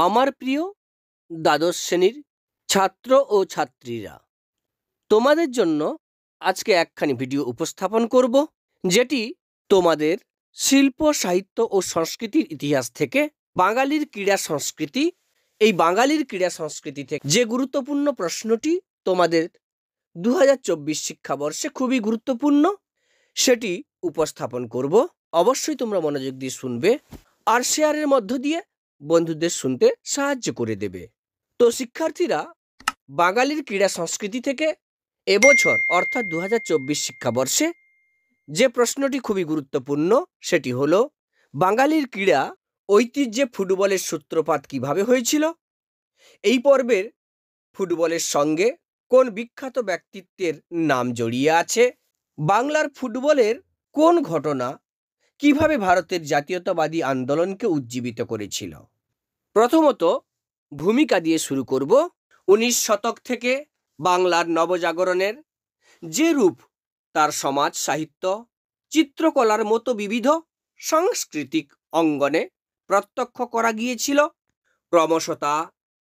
আমার প্রিয় দ্বাদশ শ্রেণীর ছাত্র ও ছাত্রীরা, তোমাদের জন্য আজকে একখানি ভিডিও উপস্থাপন করব, যেটি তোমাদের শিল্প, সাহিত্য ও সংস্কৃতির ইতিহাস থেকে বাঙালির ক্রীড়া সংস্কৃতি, এই বাঙালির ক্রীড়া সংস্কৃতি থেকে যে গুরুত্বপূর্ণ প্রশ্নটি তোমাদের 2024 শিক্ষাবর্ষে খুবই গুরুত্বপূর্ণ, সেটি উপস্থাপন করব। অবশ্যই তোমরা মনোযোগ দিয়ে শুনবে আর শেয়ারের মধ্য দিয়ে বন্ধুদের শুনতে সাহায্য করে দেবে। তো শিক্ষার্থীরা, বাঙালির ক্রীড়া সংস্কৃতি থেকে এবছর অর্থাৎ 2024 শিক্ষাবর্ষে যে প্রশ্নটি খুবই গুরুত্বপূর্ণ সেটি হলো, বাঙালির ক্রীড়া ঐতিহ্যে ফুটবলের সূত্রপাত কিভাবে হয়েছিল। এই পর্বের ফুটবলের সঙ্গে কোন বিখ্যাত ব্যক্তিত্বের নাম জড়িয়ে আছে, বাংলার ফুটবলের কোন ঘটনা কিভাবে ভারতের জাতীয়তাবাদী আন্দোলনকে উজ্জীবিত করেছিল। প্রথমত ভূমিকা দিয়ে শুরু করব। 19 শতক থেকে বাংলার নবজাগরণের যে রূপ তার সমাজ, সাহিত্য, চিত্রকলার মতো বিবিধ সাংস্কৃতিক অঙ্গনে প্রত্যক্ষ করা গিয়েছিল, ক্রমশ তা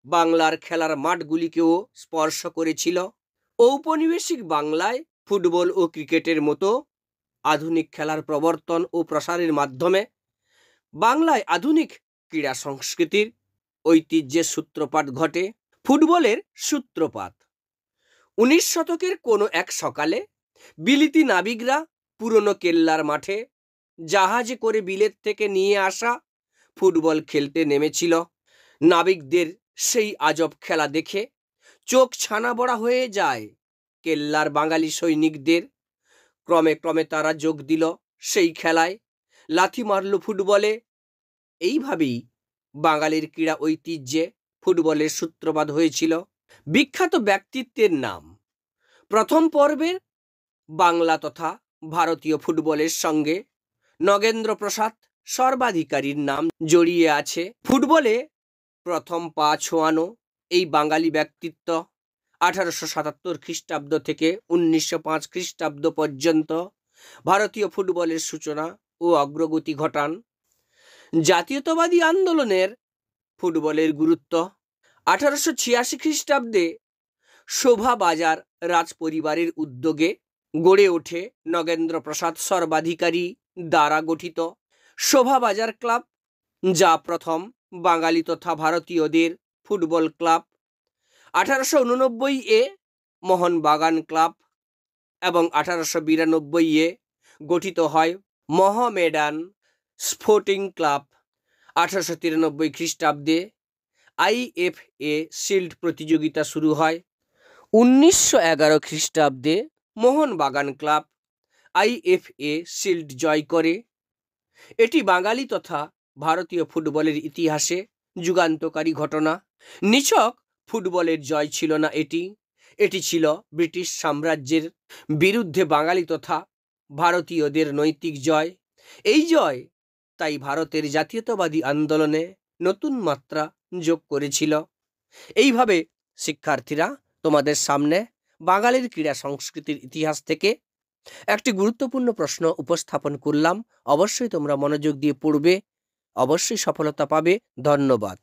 বাংলার খেলার মাঠগুলিকেও স্পর্শ করেছিল। ঔপনিবেশিক বাংলায় ফুটবল ও ক্রিকেটের মতো আধুনিক খেলার প্রবর্তন ও প্রসারের মাধ্যমে বাংলায় আধুনিক ক্রীড়া সংস্কৃতির ঐতিহ্যের সূত্রপাত ঘটে। ফুটবলের সূত্রপাত 19 শতকের কোনো এক সকালে বিলিতি নাবিকরা পুরনো কেল্লার মাঠে জাহাজে করে বিলেত থেকে নিয়ে আসা ফুটবল খেলতে নেমেছিল। নাবিকদের সেই আজব খেলা দেখে চোখ ছানা বড়া হয়ে যায় কেল্লার বাঙালি সৈনিকদের। ক্রমে ক্রমে তারা যোগ দিল সেই খেলায়, লাথি মারল ফুটবলে। এইভাবেই বাঙালির ক্রীড়া ঐতিহ্যে ফুটবলের সূত্রপাত হয়েছিল। বিখ্যাত ব্যক্তিত্বের নাম। প্রথম পর্বের বাংলা তথা ভারতীয় ফুটবলের সঙ্গে নগেন্দ্র প্রসাদ সর্বাধিকারীর নাম জড়িয়ে আছে। ফুটবলে প্রথম পা ছোঁয়ানো এই বাঙালি ব্যক্তিত্ব 1877 খ্রিস্টাব্দ থেকে 1905 খ্রিস্টাব্দ পর্যন্ত ভারতীয় ফুটবলের সূচনা ও অগ্রগতি ঘটান। জাতীয়তাবাদী আন্দোলনের ফুটবলের গুরুত্ব। 1886 খ্রিস্টাব্দে শোভাবাজার রাজ পরিবারের উদ্যোগে গড়ে ওঠে নগেন্দ্র প্রসাদ সর্বাধিকারী দ্বারা গঠিত শোভাবাজার ক্লাব, যা প্রথম বাঙালি তথা ভারতীয়দের ফুটবল ক্লাব। 1889 মোহনবাগান ক্লাব এবং 1892 গঠিত হয় মহমেডান স্পোর্টিং ক্লাব। 1893 খ্রিস্টাব্দে IFA শিল্ড প্রতিযোগিতা শুরু হয়। 1911 খ্রিস্টাব্দে মোহনবাগান ক্লাব IFA শিল্ড জয় করে। এটি বাঙালি তথা ভারতীয় ফুটবলের ইতিহাসে যুগান্তকারী ঘটনা। নিছক ফুটবলের জয় ছিল না এটি ছিল ব্রিটিশ সাম্রাজ্যের বিরুদ্ধে বাঙালি তথা ভারতীয়দের নৈতিক জয়। এই জয় তাই ভারতের জাতীয়তাবাদী আন্দোলনে নতুন মাত্রা যোগ করেছিল। এইভাবে শিক্ষার্থীরা, তোমাদের সামনে বাঙালির ক্রীড়া সংস্কৃতির ইতিহাস থেকে একটি গুরুত্বপূর্ণ প্রশ্ন উপস্থাপন করলাম। অবশ্যই তোমরা মনোযোগ দিয়ে পড়বে, অবশ্যই সফলতা পাবে। ধন্যবাদ।